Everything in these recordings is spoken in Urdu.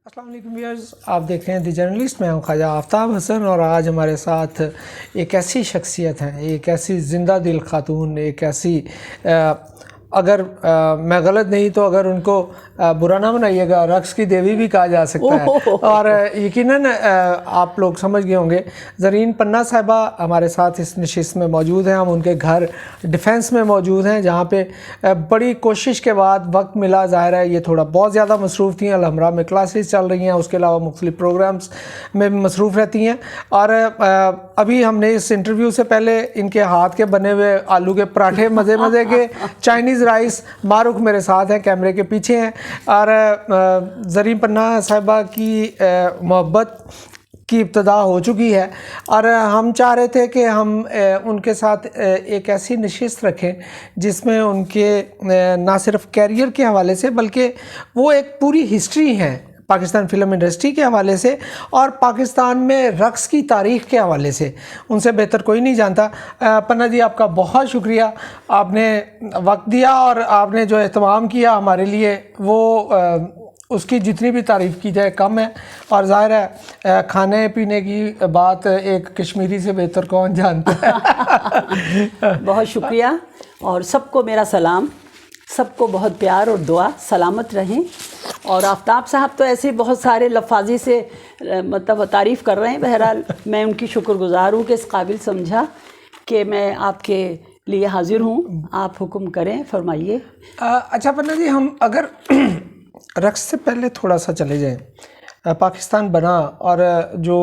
السلام علیکم ویئرز، آپ دیکھ رہے ہیں دی جرنلسٹ. میں ہوں خواجہ آفتاب حسن اور آج ہمارے ساتھ ایک ایسی شخصیت ہے، ایک ایسی زندہ دل خاتون، ایک ایسی اگر میں غلط نہیں تو اگر ان کو برا نہ بنائیے گا، رقص کی دیوی بھی کہا جا سکتا ہے. اور یقیناً آپ لوگ سمجھ گئے ہوں گے زرین پناہ صاحبہ ہمارے ساتھ اس نشست میں موجود ہیں. ہم ان کے گھر ڈیفینس میں موجود ہیں جہاں پہ بڑی کوشش کے بعد وقت ملا. ظاہر ہے یہ تھوڑا بہت زیادہ مصروف تھیں، الحمرہ میں کلاسز چل رہی ہیں، اس کے علاوہ مختلف پروگرامز میں مصروف رہتی ہیں. اور ابھی ہم نے اس انٹرویو سے پہلے ان کے ہاتھ کے بنے ہوئے آلو کے پراٹھے مزے کے چائنیز رائس، معروف میرے ساتھ ہیں، کیمرے کے پیچھے ہیں. اور زرین پناہ صاحبہ کی محبت کی ابتدا ہو چکی ہے اور ہم چاہ رہے تھے کہ ہم ان کے ساتھ ایک ایسی نشست رکھیں جس میں ان کے نہ صرف کیریئر کے حوالے سے بلکہ وہ ایک پوری ہسٹری ہے پاکستان فلم انڈسٹری کے حوالے سے اور پاکستان میں رقص کی تاریخ کے حوالے سے ان سے بہتر کوئی نہیں جانتا. پناہ جی، آپ کا بہت شکریہ، آپ نے وقت دیا اور آپ نے جو اہتمام کیا ہمارے لیے وہ اس کی جتنی بھی تعریف کی جائے کم ہے. اور ظاہر ہے کھانے پینے کی بات ایک کشمیری سے بہتر کون جانتا ہے. بہت شکریہ اور سب کو میرا سلام، سب کو بہت پیار اور دعا، سلامت رہیں. اور آفتاب صاحب تو ایسے بہت سارے لفاظی سے مطلب تعریف کر رہے ہیں. بہرحال میں ان کی شکر گزار ہوں کہ اس قابل سمجھا کہ میں آپ کے لیے حاضر ہوں. آپ حکم کریں، فرمائیے. اچھا پناہ جی، ہم اگر رقص سے پہلے تھوڑا سا چلے جائیں. پاکستان بنا اور جو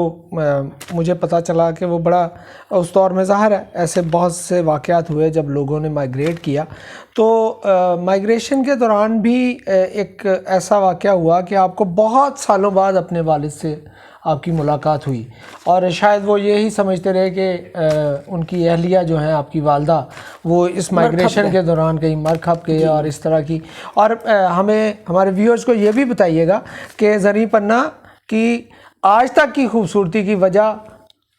مجھے پتہ چلا کہ وہ بڑا اس دور میں ظاہر ہے ایسے بہت سے واقعات ہوئے جب لوگوں نے مائیگریٹ کیا. تو مائیگریشن کے دوران بھی ایک ایسا واقعہ ہوا کہ آپ کو بہت سالوں بعد اپنے والد سے آپ کی ملاقات ہوئی اور شاید وہ یہی سمجھتے رہے کہ ان کی اہلیہ جو ہیں آپ کی والدہ وہ اس مائیگریشن کے دوران کہیں مر کھپ گئے اور اس طرح کی. اور ہمیں ہمارے ویورز کو یہ بھی بتائیے گا کہ زرین پناہ کی آج تک کی خوبصورتی کی وجہ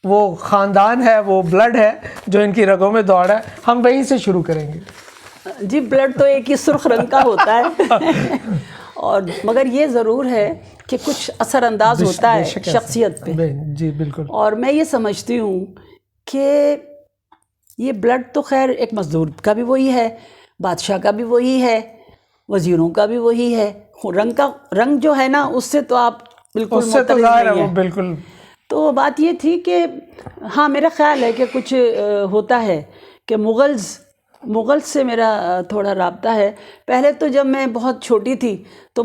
وہ خاندان ہے، وہ بلڈ ہے جو ان کی رگوں میں دوڑ ہے. ہم وہیں سے شروع کریں گے. جی، بلڈ تو ایک ہی سرخ رنگ کا ہوتا ہے اور مگر یہ ضرور ہے کہ کچھ اثر انداز ہوتا ہے شخصیت پہ. جی بالکل. اور میں یہ سمجھتی ہوں کہ یہ بلڈ تو خیر ایک مزدور کا بھی وہی ہے، بادشاہ کا بھی وہی ہے، وزیروں کا بھی وہی ہے. رنگ جو ہے نا اس سے تو آپ بالکل مختلف نہیں ہیں. بالکل. تو بات یہ تھی کہ ہاں میرا خیال ہے کہ کچھ ہوتا ہے کہ مغل سے میرا تھوڑا رابطہ ہے. پہلے تو جب میں بہت چھوٹی تھی تو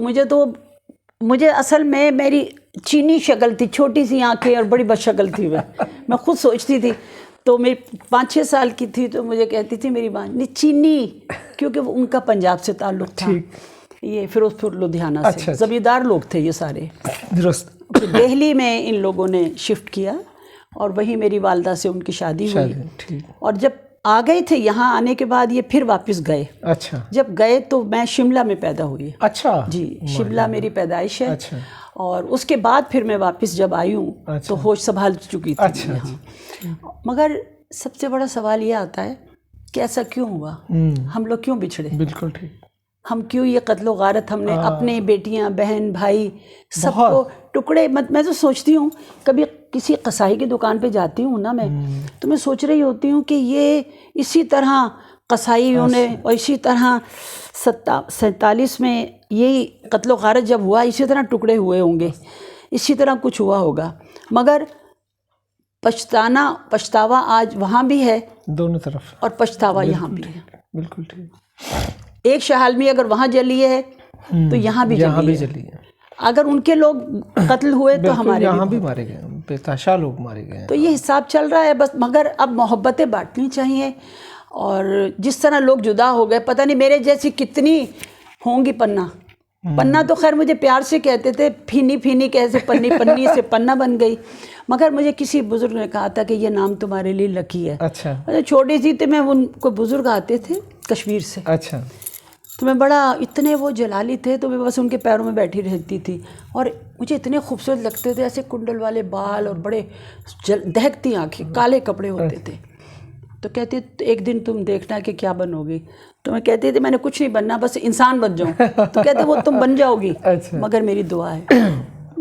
مجھے اصل میں میری چینی شکل تھی، چھوٹی سی آنکھیں اور بڑی بد شکل تھی. میں خود سوچتی تھی. تو میری 5-6 سال کی تھی تو مجھے کہتی تھی میری ماں نے چینی، کیونکہ وہ ان کا پنجاب سے تعلق تھا، یہ فیروز پور لدھیانہ سے. زمیندار لوگ تھے یہ سارے. درست. دہلی میں ان لوگوں نے شفٹ کیا اور وہیں میری والدہ سے ان کی شادی ہوئی. اور جب آ گئے تھے یہاں آنے کے بعد یہ پھر واپس گئے. اچھا. جب گئے تو میں شملہ میں پیدا ہوئی. اچھا. جی، شملہ میری پیدائش ہے. اور اس کے بعد پھر میں واپس جب آئی ہوں تو ہوش سنبھال چکی تھی یہاں. مگر سب سے بڑا سوال یہ آتا ہے کہ ایسا کیوں ہوا، ہم لوگ کیوں بچھڑے. بالکل ٹھیک. ہم کیوں یہ قتل و غارت، ہم نے اپنے بیٹیاں بہن بھائی سب کو ٹکڑے. میں تو سوچتی ہوں کبھی کسی قصائی کی دکان پہ جاتی ہوں نا میں تو میں سوچ رہی ہوتی ہوں کہ یہ اسی طرح قصائیوں نے اور اسی طرح 47 میں یہی قتل و غارت جب ہوا اسی طرح ٹکڑے ہوئے ہوں گے، اسی طرح کچھ ہوا ہوگا. مگر پچھتاوا آج وہاں بھی ہے دونوں طرف اور پچھتاوا یہاں بھی ہے. بالکل ٹھیک. ایک شہالمی اگر وہاں جلی ہے تو یہاں بھی جلی ہے. اگر ان کے لوگ قتل ہوئے تو ہمارے یہاں بھی مارے گئے، بے تحاشا لوگ مارے گئے. تو یہ حساب چل رہا ہے بس. مگر اب محبتیں بانٹنی چاہیے. اور جس طرح لوگ جدا ہو گئے، پتہ نہیں میرے جیسی کتنی ہوں گی. پناہ تو خیر مجھے پیار سے کہتے تھے، پھینی کیسے پنی سے پناہ بن گئی. مگر مجھے کسی بزرگ نے کہا تھا کہ یہ نام تمہارے لیے لکی ہے. اچھا. چھوٹی سی تھی میں، ان کو بزرگ آتے تھے کشمیر سے. اچھا. تو میں بڑا اتنے وہ جلالی تھے تو میں بس ان کے پیروں میں بیٹھی رہتی تھی اور مجھے اتنے خوبصورت لگتے تھے، ایسے کنڈل والے بال اور بڑے دہکتی آنکھیں، کالے کپڑے ہوتے تھے. تو کہتے ایک دن تم دیکھنا کہ کیا بنو گی. تو میں کہتی تھی میں نے کچھ نہیں بننا، بس انسان بن جاؤں. تو کہتے وہ تم بن جاؤ گی مگر میری دعا ہے.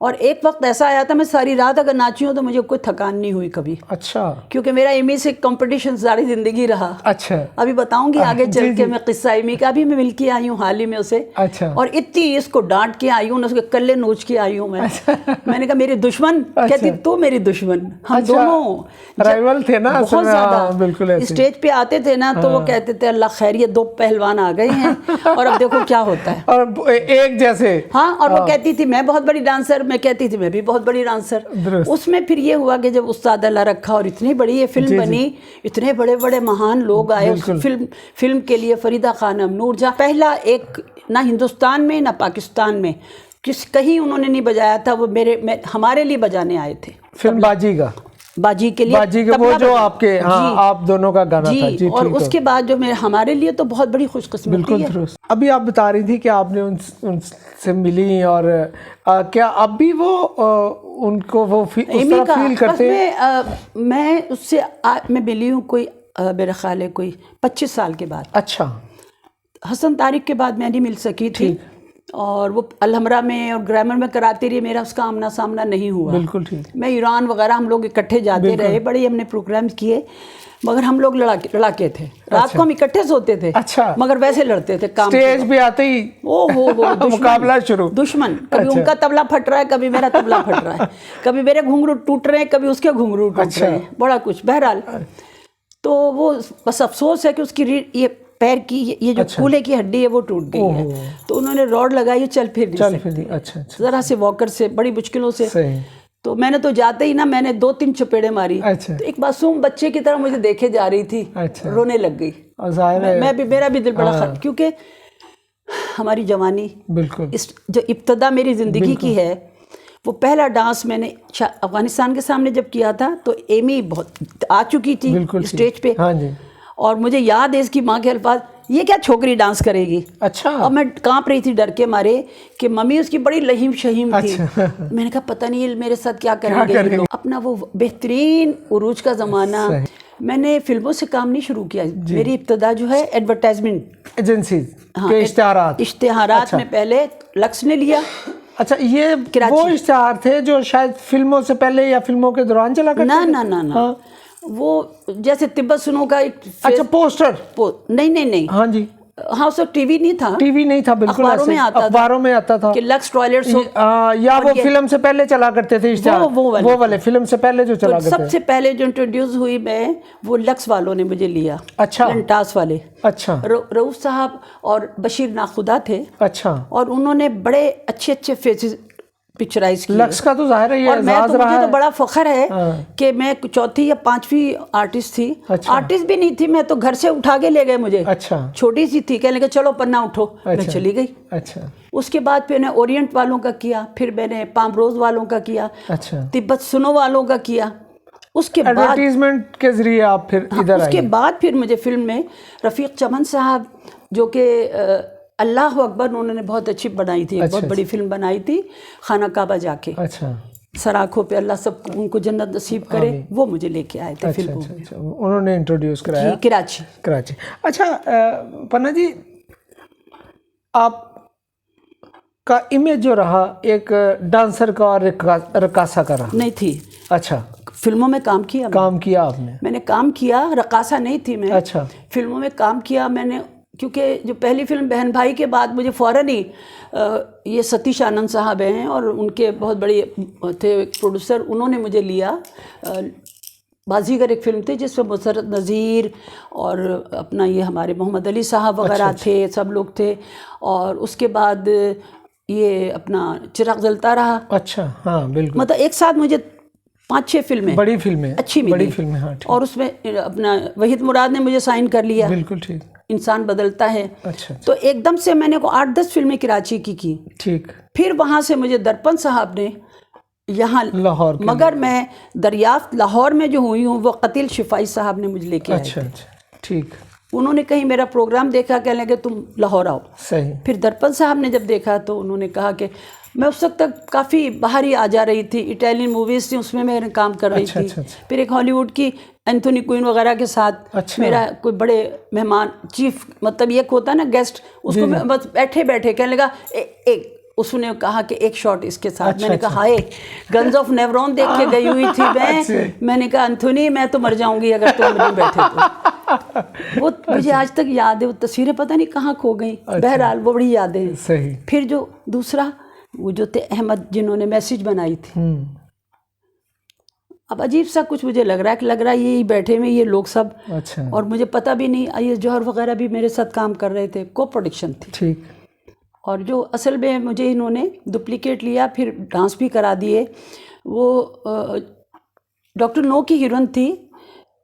اور ایک وقت ایسا آیا تھا میں ساری رات اگر ناچی ہوں تو مجھے کوئی تھکان نہیں ہوئی کبھی، اچھا کیونکہ میرا ایمی سے کمپٹیشن ساری زندگی رہا. اچھا ابھی بتاؤں گی آگے چل کے میں قصہ ایمی کا. ابھی میں مل کے آئی ہوں حال ہی میں اسے، اچھا اور اتنی اس کو ڈانٹ کے آئی ہوں، اس کے کلے نوچ کے آئی ہوں میں نے کہا میری دشمن، کہتی تو میری دشمن، ہم دونوں رائیول تھے نا بہت زیادہ. بالکل اسٹیج پہ آتے تھے نا تو وہ کہتے تھے اللہ خیر یہ دو پہلوان آ گئے ہیں اور اب دیکھو کیا ہوتا ہے. اور ایک جیسے. ہاں، اور وہ کہتی تھی میں بہت بڑی ڈانسر، میں کہتی تھی میں بھی بہت بڑی ڈانسر. اس میں پھر یہ ہوا کہ جب استاد اللہ رکھا اور اتنی بڑی یہ فلم بنی، اتنے بڑے بڑے مہان لوگ آئے اس فلم کے لیے. فریدہ خانم، نور جہاں، پہلا ایک نہ ہندوستان میں نہ پاکستان میں کہیں انہوں نے نہیں بجایا تھا، وہ ہمارے لیے بجانے آئے تھے. فلم باجی کا، باجی کے لیے، باجی کے وہ جو آپ کے آپ دونوں کا گانا تھا. جی، اور اس کے بعد جو ہمارے لیے تو بہت بڑی خوش قسمتی ہے. ابھی آپ بتا رہی تھی کہ آپ نے ان سے ملی، اور کیا اب بھی وہ ان کو وہ اس طرح فیل کرتے ہیں؟ میں اس سے میں ملی ہوں کوئی میرا خیال ہے کوئی 25 سال کے بعد. اچھا. حسن طارق کے بعد میں نہیں مل سکی تھی، اور وہ الحمرا میں اور گرامر میں کراتی رہی، میرا اس کا آمنا سامنا نہیں ہوا. بالکل ٹھیک. میں ایران وغیرہ ہم لوگ اکٹھے جاتے رہے، بڑے ہم نے پروگرام کیے، مگر ہم لوگ لڑاکے تھے. رات کو ہم اکٹھے سوتے تھے، مگر ویسے لڑتے تھے. کام اسٹیج پہ آتے ہی مقابلہ شروع. دشمن، کبھی ان کا طبلہ پھٹ رہا ہے، کبھی میرا طبلہ پھٹ رہا ہے، کبھی میرے گھنگرو ٹوٹ رہے ہیں، کبھی اس کے گھنگرو ٹوٹ رہے ہیں، بڑا کچھ. بہرحال تو وہ بس افسوس ہے کہ اس کی یہ پیر کی یہ جو کولے کی ہڈی ہے وہ ٹوٹ گئی ہے، تو انہوں نے راڈ لگائی، چل پھر نہیں سکتی. اچھا. ذرا سے واکر سے، بڑی مشکلوں سے. تو میں نے تو جاتے ہی نا میں نے 2-3 چپیڑے ماری. تو ایک معصوم بچے کی طرح مجھے دیکھے جا رہی تھی، رونے لگ گئی. میرا بھی دل بڑا خراب، کیونکہ ہماری جوانی، بالکل جو ابتدا میری زندگی کی ہے، وہ پہلا ڈانس میں نے افغانستان کے سامنے جب کیا تھا تو ایمی بہت آ چکی تھی اسٹیج پہ، اور مجھے یاد ہے اس کی ماں کے الفاظ، یہ کیا چھوکری ڈانس کرے گی. اچھا. اور میں کانپ رہی تھی ڈر کے مارے کہ ممی اس کی بڑی لہیم شہیم تھی. میں نے کہا پتہ نہیں یہ میرے ساتھ کیا کریں گے. اپنا وہ بہترین عروج کا زمانہ، میں نے فلموں سے کام نہیں شروع کیا. میری ابتدا جو ہے ایڈورٹائزمنٹ ایجنسیز، اشتہارات میں پہلے لکس نے لیا. اچھا، یہ وہ اشتہار تھے جو شاید فلموں سے پہلے یا فلموں کے دوران چلا کرتے تھے؟ نہ وہ جیسے تبت سنو کا ایک، اچھا، پوسٹر. نہیں. ہاں جی. ہاں، اس وقت ٹی وی نہیں تھا. بالکل. اخباروں میں آتا تھا کہ لکس ٹوائلٹ یا وہ فلم سے پہلے چلا کرتے تھے اشتہار، وہ والے فلم سے پہلے جو چلا کرتے. سب سے پہلے جو انٹروڈیوس ہوئی میں، وہ لکس والوں نے مجھے لیا. اچھا. لنٹاس والے. اچھا. رؤوف صاحب اور بشیر ناخدا تھے. اچھا. اور انہوں نے بڑے اچھے فیسز پکچرائز کی. لکس کا تو ظاہر ہے یہ اعزاز رہا ہے. مجھے تو بڑا فخر ہے کہ میں 4تھی یا 5ویں آرٹسٹ تھی. آرٹسٹ بھی نہیں تھی میں تو، گھر سے اٹھا کے لے گئے مجھے. اچھا. چھوٹی سی تھی، کہنے لگے چلو پنہ اٹھو، میں چلی گئی. اچھا. اس کے بعد پھر میں اورینٹ والوں کا کیا، پھر میں نے پام روز والوں کا کیا، اچھا، تبت سنو والوں کا کیا. اس کے بعد ایڈورٹیزمنٹ کے ذریعے آپ پھر ادھر آئے. اس کے بعد پھر مجھے فلم میں رفیق چمن صاحب، جو کہ اللہ اکبر، انہوں نے بہت اچھی بنائی تھی، ایک بہت بڑی فلم بنائی تھی، خانہ کعبہ جا کے. اچھا. سراخوں پہ، اللہ سب ان کو جنت نصیب کرے. وہ مجھے لے کے آئے تھے فلموں میں. انہوں نے انٹروڈیوس کرایا. کراچی. اچھا پنہ جی، آپ کا امیج جو رہا ایک ڈانسر کا اور رقاصہ کا رہا؟ نہیں تھی. اچھا. فلموں میں کام کیا آپ نے؟ میں نے کام کیا، رقاصہ نہیں تھی میں. اچھا. فلموں میں کام کیا میں نے، کیونکہ جو پہلی فلم بہن بھائی کے بعد مجھے فوراً ہی یہ ستیش آنند صاحب ہیں اور ان کے بہت بڑے تھے پروڈیوسر، انہوں نے مجھے لیا. بازیگر ایک فلم تھی جس میں مسرت نذیر اور اپنا یہ ہمارے محمد علی صاحب وغیرہ تھے، سب لوگ تھے. اور اس کے بعد یہ اپنا چراغ جلتا رہا. اچھا. ہاں بالکل. مطلب ایک ساتھ مجھے 5-6 فلمیں، بڑی فلمیں اچھی ملی. بڑی فلمیں. ہاں. اور اس میں اپنا وحید مراد نے مجھے سائن کر لیا. بالکل ٹھیک. انسان بدلتا ہے. اچھا. تو ایک دم سے میں نے 8-10 فلمیں کراچی کی. ٹھیک. پھر وہاں سے مجھے درپن صاحب نے یہاں لاہور، مگر میں دریافت لاہور میں جو ہوئی ہوں وہ قتیل شفائی صاحب نے مجھے لے کے آئے. اچھا. ٹھیک. انہوں نے کہیں میرا پروگرام دیکھا، کہنے لگے تم لاہور آؤ. صحیح. پھر درپن صاحب نے جب دیکھا تو انہوں نے کہا کہ میں اس وقت تک کافی باہر ہی آ جا رہی تھی، اٹیلین موویز تھی اس میں میں کام کر رہی تھی. پھر ایک ہالی ووڈ کی اینتھونی کوئن وغیرہ کے ساتھ میرا کوئی بڑے مہمان، چیف، مطلب یہ ہوتا ہے نا گیسٹ، اس کو بس بیٹھے کہنے لگا ایک اس نے کہا کہ ایک شاٹ اس کے ساتھ. میں نے کہا ہائے, گنز آف نیورون دیکھ کے گئی ہوئی تھی میں نے کہا انتھونی میں تو مر جاؤں گی اگر تم نہیں بیٹھے تو. وہ مجھے آج تک یاد ہے, وہ تصویریں پتہ نہیں کہاں کھو گئیں. بہرحال وہ بڑی یادیں ہیں. صحیح. پھر جو دوسرا وہ جو تھے احمد, جنہوں نے میسج بنائی تھی, اب عجیب سا کچھ مجھے لگ رہا ہے یہی بیٹھے ہوئے یہ لوگ سب, اور مجھے پتہ بھی نہیں. آئی ایس جوہر وغیرہ بھی میرے ساتھ کام کر رہے تھے, کو پروڈکشن تھی. ٹھیک. اور جو اصل میں مجھے انہوں نے ڈپلیکیٹ لیا, پھر ڈانس بھی کرا دیے. وہ ڈاکٹر نو کی ہیروئن تھی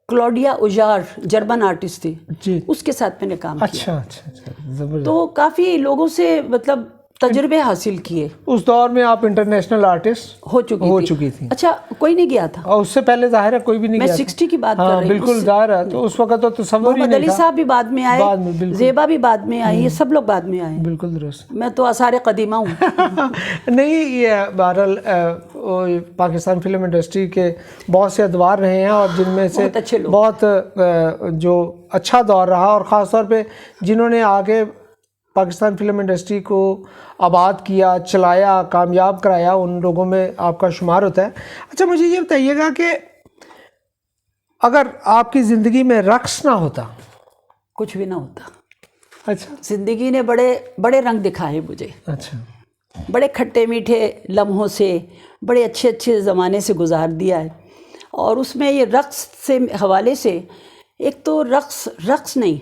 کلوڈیا اوجار, جرمن آرٹسٹ تھی, اس کے ساتھ میں نے کام کیا. اچھا. تو کافی لوگوں سے مطلب تجربے حاصل کیے. اس دور میں آپ انٹرنیشنل آرٹسٹ ہو چکی تھی. اچھا, کوئی نہیں گیا تھا, اور اس سے پہلے ظاہر ہے کوئی بھی نہیں گیا. میں 60 کی بات کر رہی ہوں. بالکل ظاہر ہے. تو اس وقت تو تصور ہی نہیں تھا. علی صاحب بھی بعد میں آئے, زیبا بھی بعد میں آئی, یہ سب لوگ بعد میں آئے. بالکل درست. میں تو آثار قدیمہ ہوں. نہیں, یہ بہرحال پاکستان فلم انڈسٹری کے بہت سے ادوار رہے ہیں, اور جن میں سے بہت جو اچھا دور رہا, اور خاص طور پہ جنہوں نے آگے پاکستان فلم انڈسٹری کو آباد کیا, چلایا, کامیاب کرایا, ان لوگوں میں آپ کا شمار ہوتا ہے. اچھا, مجھے یہ بتائیے گا کہ اگر آپ کی زندگی میں رقص نہ ہوتا, کچھ بھی نہ ہوتا. اچھا. زندگی نے بڑے بڑے رنگ دکھائے مجھے. اچھا. بڑے کھٹے میٹھے لمحوں سے, بڑے اچھے زمانے سے گزار دیا ہے. اور اس میں یہ رقص سے حوالے سے, ایک تو رقص نہیں,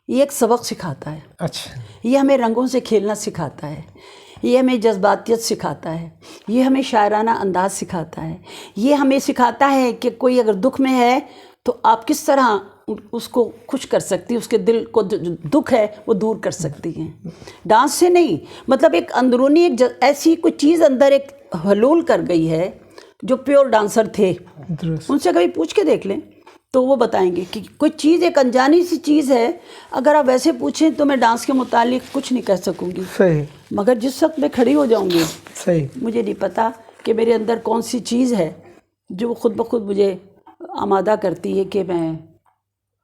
یہ ایک سبق سکھاتا ہے. اچھا. یہ ہمیں رنگوں سے کھیلنا سکھاتا ہے, یہ ہمیں جذباتیت سکھاتا ہے, یہ ہمیں شاعرانہ انداز سکھاتا ہے, یہ ہمیں سکھاتا ہے کہ کوئی اگر دکھ میں ہے تو آپ کس طرح اس کو خوش کر سکتی, اس کے دل کو دکھ ہے وہ دور کر سکتی ہیں. ڈانس سے نہیں, مطلب ایک اندرونی ایک ایسی کوئی چیز اندر ایک حلول کر گئی ہے. جو پیور ڈانسر تھے ان سے کبھی پوچھ کے دیکھ لیں تو وہ بتائیں گے کہ کوئی چیز ایک انجانی سی چیز ہے. اگر آپ ویسے پوچھیں تو میں ڈانس کے متعلق کچھ نہیں کہہ سکوں گی. صحیح. مگر جس وقت میں کھڑی ہو جاؤں گی, صحیح, مجھے نہیں پتا کہ میرے اندر کون سی چیز ہے جو خود بخود مجھے آمادہ کرتی ہے کہ میں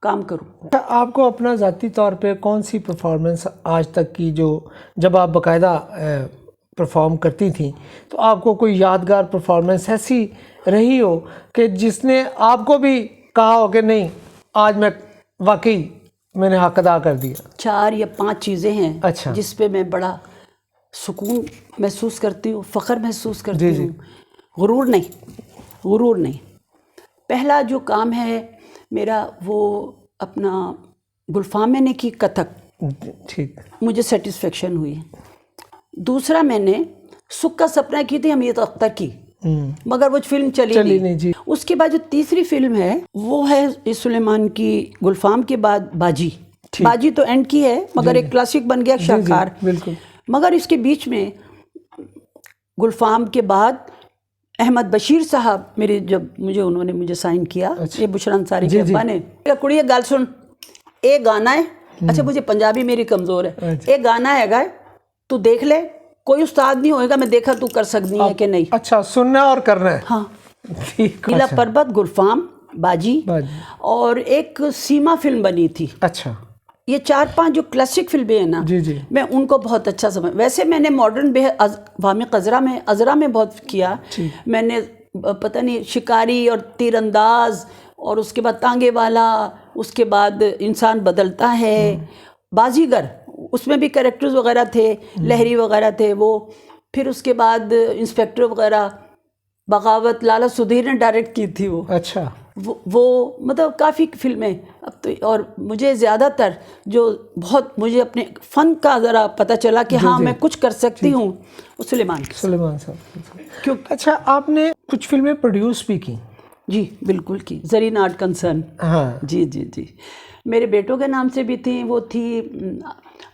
کام کروں. آپ کو اپنا ذاتی طور پہ کون سی پرفارمنس آج تک کی, جو جب آپ باقاعدہ پرفارم کرتی تھیں, تو آپ کو کوئی یادگار پرفارمنس ایسی رہی ہو کہ جس نے آپ کو بھی کہا ہو کہ نہیں, آج میں واقعی میں نے حق ادا کر دیا؟ 4 یا 5 چیزیں ہیں اچھا. جس پہ میں بڑا سکون محسوس کرتی ہوں, فخر محسوس کرتی ہوں. غرور نہیں. پہلا جو کام ہے میرا, وہ اپنا گلفام میں نے کی کتھک. ٹھیک. مجھے سیٹسفیکشن ہوئی. دوسرا میں نے سکھ کا سپنا کی تھی حمید اختر کی, مگر وہ فلم چلی نہیں. جی. اس کے بعد جو تیسری فلم ہے وہ ہے سلیمان کی گلفام کے بعد باجی تو اینڈ کی ہے, مگر ایک کلاسک بن گیا شاہکار. بالکل. مگر اس کے بیچ میں گلفام کے بعد احمد بشیر صاحب میرے, جب انہوں نے مجھے سائن کیا, یہ بشرا انصاری کے ابا نے, کڑی گل سن, ایک گانا ہے. اچھا, مجھے پنجابی میری کمزور ہے. ایک گانا ہے گا, تو دیکھ لے, کوئی استاد نہیں ہوئے گا, میں دیکھا تو کر سکتی ہے کہ نہیں. اچھا, سننا اور کرنا ہے. ہاں. نیلا پربت, گلفام, باجی, اور ایک سیما فلم بنی تھی. اچھا. یہ 4-5 جو کلاسک فلمیں ہیں نا, میں ان کو بہت اچھا سمجھ. ویسے میں نے ماڈرن وامق عذرا میں بہت کیا. میں نے پتہ نہیں شکاری اور تیر انداز, اور اس کے بعد تانگے والا, اس کے بعد انسان بدلتا ہے, بازیگر, اس میں بھی کریکٹرز وغیرہ تھے, لہری وغیرہ تھے وہ. پھر اس کے بعد انسپیکٹر وغیرہ, بغاوت لالا سدھیر نے ڈائریکٹ کی تھی وہ. اچھا. وہ مطلب کافی فلمیں. اب تو اور مجھے زیادہ تر جو بہت مجھے اپنے فن کا ذرا پتہ چلا کہ ہاں میں کچھ کر سکتی ہوں, وہ سلیمان صاحب. اچھا, آپ نے کچھ فلمیں پروڈیوس بھی کی؟ جی بالکل کی. زرین آرٹ کنسرن. ہاں. جی. میرے بیٹوں کے نام سے بھی تھی, وہ تھی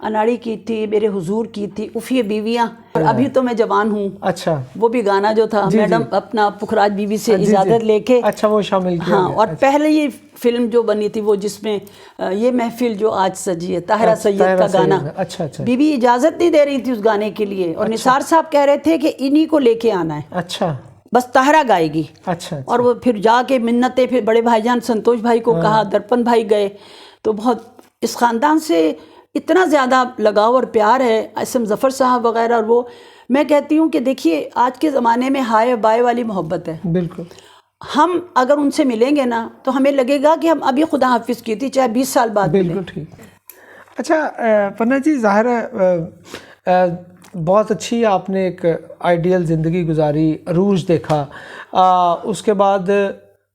اناڑی کی تھی, میرے حضور کی تھی, افیہ بیویاں, اور ابھی تو میں جوان ہوں. اچھا. وہ بھی گانا جو تھا میڈم اپنا پخراج بیوی سے اجازت لے کے. اچھا, وہ شامل کیا. ہاں. اور پہلے یہ فلم جو بنی تھی وہ جس میں یہ محفل جو آج سجی ہے, طاہرہ سید کا گانا. اچھا. بیوی اجازت نہیں دے رہی تھی اس گانے کے لیے, اور نثار صاحب کہہ رہے تھے کہ انہی کو لے کے آنا ہے. اچھا. بس طاہرہ گائے گی. اچھا. اور وہ پھر جا کے منتیں, پھر بڑے بھائی جان سنتوش بھائی کو کہا, درپن بھائی گئے. تو بہت اس خاندان سے اتنا زیادہ لگاؤ اور پیار ہے, اسم ظفر صاحب وغیرہ. اور وہ میں کہتی ہوں کہ دیکھیے آج کے زمانے میں ہائے بائے والی محبت ہے. بالکل. ہم اگر ان سے ملیں گے نا تو ہمیں لگے گا کہ ہم ابھی خدا حافظ کی تھی چاہے 20 سال بعد ملیں. بالکل ٹھیک. اچھا پرنا جی، ظاہر ہے بہت اچھی آپ نے ایک آئیڈیل زندگی گزاری، عروج دیکھا. اس کے بعد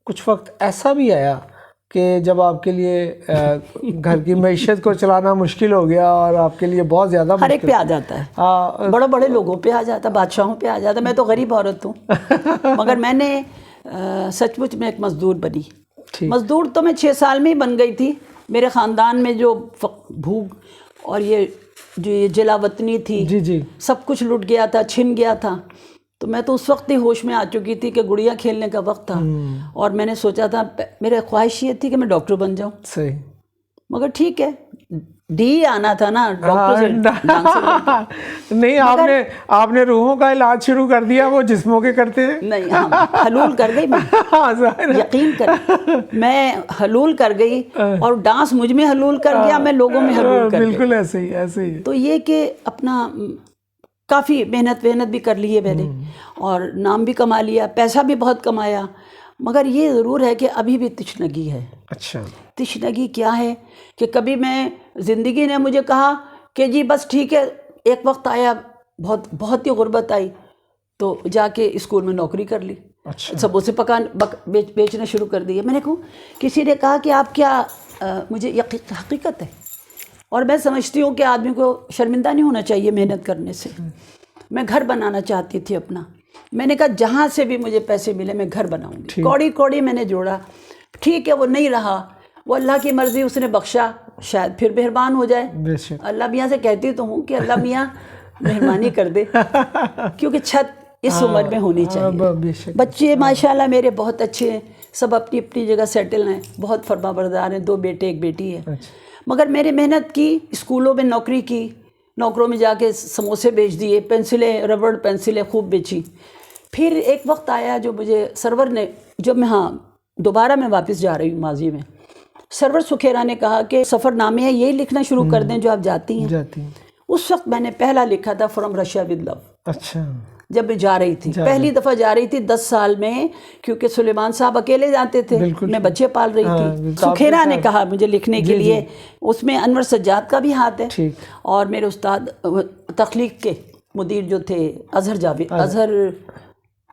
کچھ وقت ایسا بھی آیا کہ جب آپ کے لیے گھر کی معیشت کو چلانا مشکل ہو گیا اور آپ کے لیے بہت زیادہ ہر ایک پہ آ جاتا ہے، بڑے بڑے لوگوں پہ آ جاتا ہے، بادشاہوں پہ آ جاتا ہے. میں تو غریب عورت ہوں مگر میں نے سچ مچ میں ایک مزدور بنی. مزدور تو میں 6 سال میں ہی بن گئی تھی. میرے خاندان میں جو بھوک اور یہ جو یہ جلا وطنی تھی، جی سب کچھ لٹ گیا تھا، چھن گیا تھا. تو میں تو اس وقت ہی ہوش میں آ چکی تھی کہ گڑیا کھیلنے کا وقت تھا، اور میں نے سوچا تھا، میرے خواہش یہ تھی کہ میں ڈاکٹر بن جاؤں. صحیح. مگر ٹھیک ہے، ڈی آنا تھا نا ڈاکٹر نہیں. آپ نے روحوں کا علاج شروع کر دیا، وہ جسموں کے کرتے ہیں. نہیں، حلول کر گئی میں، یقین کر، میں حلول کر گئی اور ڈانس مجھ میں حلول کر گیا، میں لوگوں میں حلول کر گئی. بالکل ایسے ہی. تو یہ کہ اپنا کافی محنت بھی کر لی ہے میں نے، اور نام بھی کما لیا، پیسہ بھی بہت کمایا. مگر یہ ضرور ہے کہ ابھی بھی تشنگی ہے. اچھا. تشنگی کیا ہے کہ کبھی میں زندگی نے مجھے کہا کہ جی بس ٹھیک ہے. ایک وقت آیا بہت ہی غربت آئی تو جا کے اسکول میں نوکری کر لی. سموسے بیچنا شروع کر دیے. میں نے کہا کسی نے کہا کہ آپ کیا، مجھے حقیقت ہے، اور میں سمجھتی ہوں کہ آدمی کو شرمندہ نہیں ہونا چاہیے محنت کرنے سے. میں گھر بنانا چاہتی تھی اپنا. میں نے کہا جہاں سے بھی مجھے پیسے ملے میں گھر بناؤں گی. کوڑی میں نے جوڑا. ٹھیک ہے وہ نہیں رہا، وہ اللہ کی مرضی، اس نے بخشا، شاید پھر مہربان ہو جائے. اللہ میاں سے کہتی تو ہوں کہ اللہ میاں مہربانی کر دے، کیونکہ چھت اس عمر میں ہونی چاہیے. بچے ماشاءاللہ میرے بہت اچھے ہیں، سب اپنی اپنی جگہ سیٹل ہیں، بہت فرما بردار ہیں. 2 بیٹے 1 بیٹی ہے. مگر میرے محنت کی، اسکولوں میں نوکری کی، نوکروں میں جا کے سموسے بیچ دیے، پینسلیں، ربڑ پینسلیں خوب بیچی. پھر ایک وقت آیا جو مجھے سرور نے، جب میں دوبارہ میں واپس جا رہی ہوں ماضی میں، سرور سکھیرا نے کہا کہ سفر نامے ہیں یہی لکھنا شروع کر دیں جو آپ جاتی ہیں. اس وقت میں نے پہلا لکھا تھا فرام رشیا ود لو. اچھا. جب میں جا رہی تھی، پہلی دفعہ جا رہی تھی 10 سال میں، کیونکہ سلیمان صاحب اکیلے جاتے تھے، میں بچے پال رہی تھی. سکھیرا نے کہا مجھے لکھنے کے لیے. اس میں انور سجاد کا بھی ہاتھ ہے، اور میرے استاد تخلیق کے مدیر جو تھے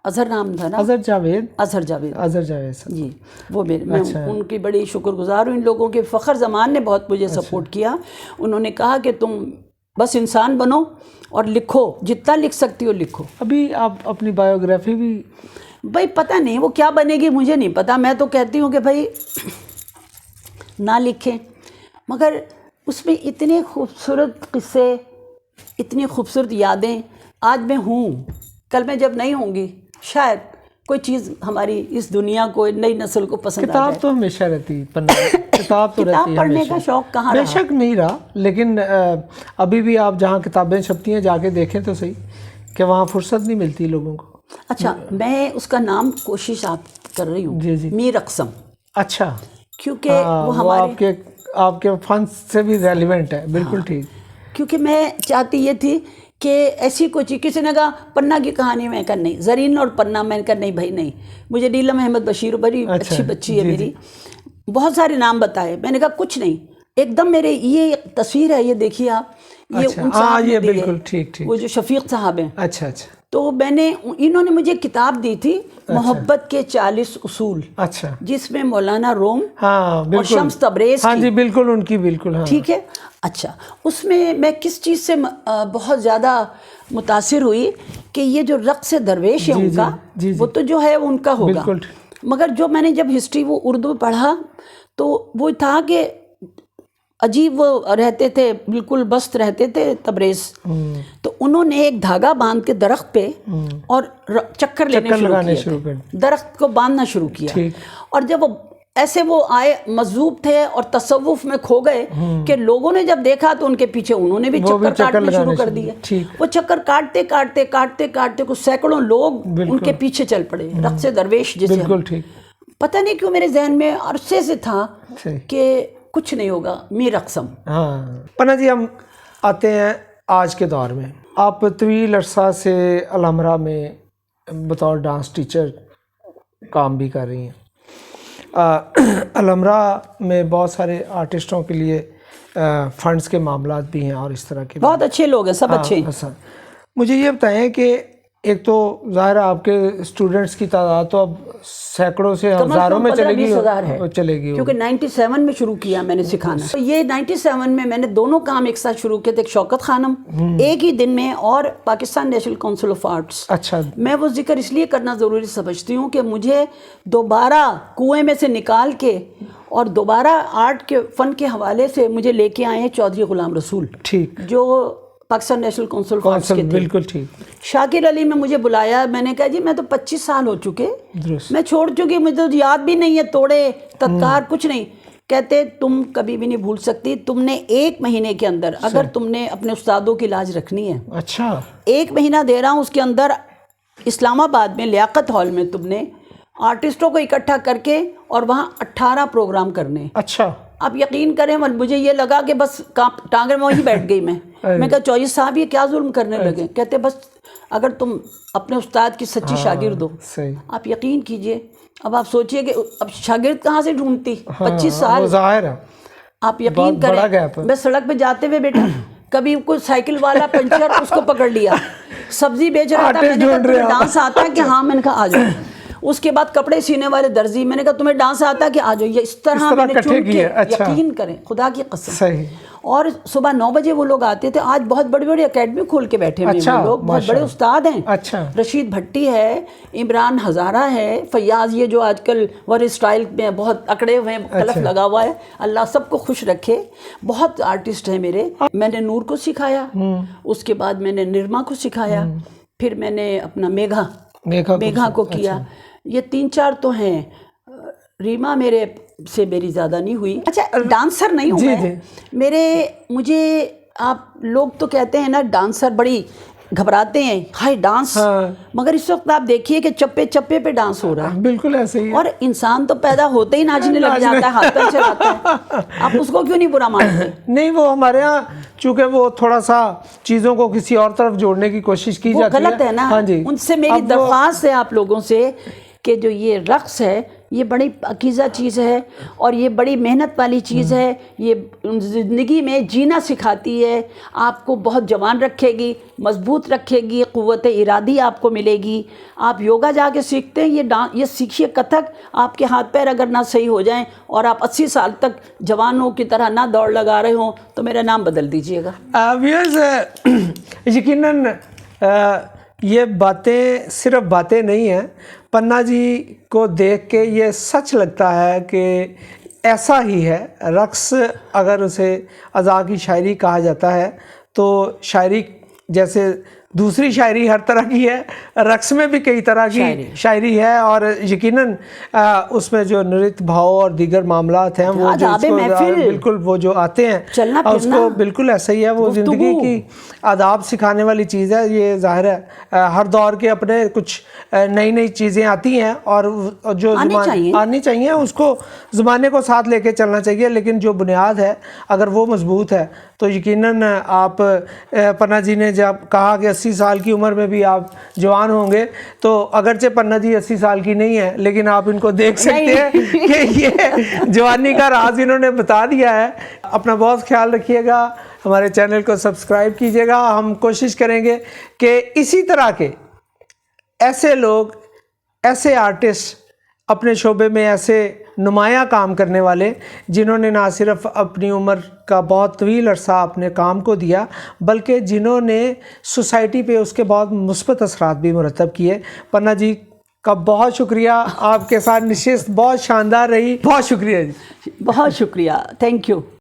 اظہر نام تھا نا، اظہر جاوید جی. وہ میں ان کی بڑی شکر گزار ہوں. ان لوگوں کے فخر زمان نے بہت مجھے سپورٹ کیا. انہوں نے کہا کہ تم بس انسان بنو اور لکھو، جتنا لکھ سکتی ہو لکھو. ابھی آپ اپنی بایوگرافی بھی، بھائی پتہ نہیں وہ کیا بنے گی، مجھے نہیں پتا. میں تو کہتی ہوں کہ بھائی نہ لکھیں، مگر اس میں اتنے خوبصورت قصے، اتنی خوبصورت یادیں. آج میں ہوں، کل میں جب نہیں ہوں گی، شاید کوئی چیز ہماری اس دنیا کو، نئی نسل کو پسند آ جائے. کتاب تو ہمیشہ رہتی، کتاب تو رہتی ہے. کتاب پڑھنے کا شوق کہاں بے شک نہیں رہا، لیکن ابھی بھی آپ جہاں کتابیں چھپتی ہیں جا کے دیکھیں تو صحیح کہ وہاں فرصت نہیں ملتی لوگوں کو. اچھا، میں اس کا نام کوشش آپ کر رہی ہوں، میر اقسم. اچھا. کیونکہ وہ ہمارے آپ کے فن سے بھی ریلیونٹ ہے. بالکل ٹھیک. کیونکہ میں چاہتی یہ تھی کہ ایسی کوئی چیز، کسی نے کہا پنا کی کہانی، میں کہا نہیں. زرین اور پنا، میں نے کہا نہیں بھائی نہیں. مجھے نیلم احمد بشیر بڑی اچھی بچی ہے میری، بہت سارے نام بتائے. میں نے کہا کچھ نہیں. ایک دم میرے یہ تصویر ہے، یہ دیکھیے آپ، یہ ان صاحب نے دی ہے، وہ جو شفیق صاحب ہیں. اچھا. تو انہوں نے مجھے کتاب دی تھی، محبت کے 40 اصول. اچھا. جس میں مولانا روم اور شمس تبریز کی. ہاں جی بالکل، ان کی بالکل. ٹھیک ہے. اچھا، اس میں کس چیز سے بہت زیادہ متاثر ہوئی کہ یہ جو رقص درویش ہے ان کا، وہ تو جو ہے ان کا ہوگا. مگر جو میں نے جب ہسٹری وہ اردو پڑھا تو وہ تھا کہ عجیب وہ رہتے تھے، بالکل بست رہتے تھے تبریز. تو انہوں نے ایک دھاگا باندھ کے درخت پہ اور چکر لینے شروع کیے، درخت کو باندھنا شروع کیا. اور جب ایسے وہ آئے، مذہوب تھے اور تصوف میں کھو گئے کہ لوگوں نے جب دیکھا تو ان کے پیچھے انہوں نے بھی چکر کاٹنے شروع کر دیے. وہ چکر کاٹتے کاٹتے کاٹتے کاٹتے کچھ سینکڑوں لوگ ان کے پیچھے چل پڑے. رقص درویش جسے پتہ نہیں کیوں میرے ذہن میں عرصے سے تھا کہ کچھ نہیں ہوگا، میر اقسم. پنا جی، ہم آتے ہیں آج کے دور میں آپ طویل عرصہ سے الحمرا میں بطور ڈانس ٹیچر کام بھی کر رہی ہیں. الحمرا میں بہت سارے آرٹسٹوں کے لیے فنڈز کے معاملات بھی ہیں اور اس طرح کے بہت اچھے لوگ ہیں, سب اچھے ہیں. مجھے یہ بتائیں کہ ایک تو ظاہر ہے آپ کے اسٹوڈنٹس کی تعداد تو اب سینکڑوں سے ہزاروں میں چلے گی کیونکہ 97 میں شروع کیا میں نے سکھانا. یہ 97 میں نے دونوں کام ایک ساتھ شروع کیے تھے, ایک شوکت خانم ایک ہی دن میں اور Pakistan national council of arts. اچھا, میں وہ ذکر اس لیے کرنا ضروری سمجھتی ہوں کہ مجھے دوبارہ کنویں میں سے نکال کے اور دوبارہ آرٹ کے فن کے حوالے سے مجھے لے کے آئے ہیں چودھری غلام رسول, ٹھیک, جو Pakistan national council of arts کے تھے. بالکل ٹھیک. شاکر علی میں مجھے بلایا, میں نے کہا جی میں تو 25 سال ہو چکے, میں چھوڑ چکی, مجھے تو یاد بھی نہیں ہے توڑے تتکار کچھ نہیں. کہتے تم کبھی بھی نہیں بھول سکتی, تم نے 1 مہینے کے اندر اگر تم نے اپنے استادوں کی لاج رکھنی ہے, اچھا 1 مہینہ دے رہا ہوں, اس کے اندر اسلام آباد میں لیاقت ہال میں تم نے آرٹسٹوں کو اکٹھا کر کے اور وہاں 18 پروگرام کرنے. اچھا, آپ یقین کریں مجھے یہ لگا کہ بس ٹانگے میں وہیں بیٹھ گئی. میں کہا چوہدری صاحب یہ کیا ظلم کرنے لگے. کہتے بس اگر تم اپنے استاد کی سچی شاگرد ہو, آپ یقین کیجئے, اب آپ سوچئے کہ اب شاگرد کہاں سے ڈھونڈتی, 25 سال ظاہر ہے, آپ یقین کریں. میں سڑک پہ جاتے ہوئے بیٹا کبھی کوئی سائیکل والا پنچر اس کو پکڑ لیا, سبزی بیچ رہا تھا, میں نے کہا تمہیں ڈانس آتا ہے کہ ہاں, میں نے کہا آ جاؤ. اس کے بعد کپڑے سینے والے درزی, میں نے کہا تمہیں ڈانس آتا ہے کہ آ جاؤ. یہ اس طرح میں نے چن کے, یقین کریں خدا کی قسم. اور صبح 9 بجے وہ لوگ آتے تھے. آج بہت بڑی بڑی اکیڈمی کھول کے بیٹھے ہوئے ہیں وہ لوگ, بہت بڑے استاد ہیں. رشید بھٹی ہے, عمران ہزارہ ہے, فیاض یہ جو آج کل ور اسٹائل میں بہت اکڑے ہوئے ہیں, قلف لگا ہوا ہے, اللہ سب کو خوش رکھے. بہت آرٹسٹ ہیں میرے. میں نے نور کو سکھایا, اس کے بعد میں نے نرما کو سکھایا, پھر میں نے اپنا میگھا کو کیا. یہ 3-4 تو ہیں. ریما میرے سے میری زیادہ نہیں ہوئی. اچھا ڈانسر نہیں ہوں میں. مجھے آپ لوگ تو کہتے ہیں نا ڈانسر بڑی گھبراتے ہیں, ہائی ڈانس, مگر اس وقت آپ دیکھیے کہ چپے چپے پہ ڈانس ہو رہا ہے. بالکل ایسے ہی. اور انسان تو پیدا ہوتے ہی ناچنے لگ جاتا ہے, ہاتھ پیر چلاتا ہے. آپ اس کو کیوں نہیں برا مانتے؟ نہیں, وہ ہمارے ہاں چونکہ وہ تھوڑا سا چیزوں کو کسی اور طرف جوڑنے کی کوشش کی جاتی ہے, غلط ہے نا. ان سے میری درخواست ہے آپ لوگوں سے کہ جو یہ رقص ہے یہ بڑی پاکیزہ چیز ہے اور یہ بڑی محنت والی چیز ہے. یہ زندگی میں جینا سکھاتی ہے, آپ کو بہت جوان رکھے گی, مضبوط رکھے گی, قوت ارادی آپ کو ملے گی. آپ یوگا جا کے سیکھتے ہیں, یہ سیکھیے کتھک. آپ کے ہاتھ پیر اگر نہ صحیح ہو جائیں اور آپ 80 سال تک جوانوں کی طرح نہ دوڑ لگا رہے ہوں تو میرا نام بدل دیجیے گا. یقیناً یہ باتیں صرف باتیں نہیں ہیں. پنہ جی کو دیکھ کے یہ سچ لگتا ہے کہ ایسا ہی ہے. رقص اگر اسے اذا کی شاعری کہا جاتا ہے تو شاعری جیسے دوسری شاعری ہر طرح کی ہے, رقص میں بھی کئی طرح کی شاعری ہے. اور یقیناً اس میں جو نرت بھاؤ اور دیگر معاملات ہیں وہ جو بالکل وہ جو آتے ہیں اس کو بالکل ایسا ہی ہے. وہ زندگی کی آداب سکھانے والی چیز ہے. یہ ظاہر ہے ہر دور کے اپنے کچھ نئی چیزیں آتی ہیں اور جو آنی چاہیے اس کو زمانے کو ساتھ لے کے چلنا چاہیے. لیکن جو بنیاد ہے اگر وہ مضبوط ہے تو یقیناً آپ پنہ جی نے جب کہا کہ 80 سال کی عمر میں بھی آپ جوان ہوں گے, تو اگرچہ پنہ جی 80 سال کی نہیں ہے لیکن آپ ان کو دیکھ سکتے ہیں کہ یہ جوانی کا راز انہوں نے بتا دیا ہے. اپنا بہت خیال رکھیے گا, ہمارے چینل کو سبسکرائب کیجیے گا. ہم کوشش کریں گے کہ اسی طرح کے ایسے لوگ, ایسے آرٹسٹ اپنے شعبے میں, ایسے نمایاں کام کرنے والے جنہوں نے نہ صرف اپنی عمر کا بہت طویل عرصہ اپنے کام کو دیا بلکہ جنہوں نے سوسائٹی پہ اس کے بہت مثبت اثرات بھی مرتب کیے. پنہ جی کا بہت شکریہ, آپ کے ساتھ نشست بہت شاندار رہی. بہت شکریہ جی. بہت شکریہ. Thank you.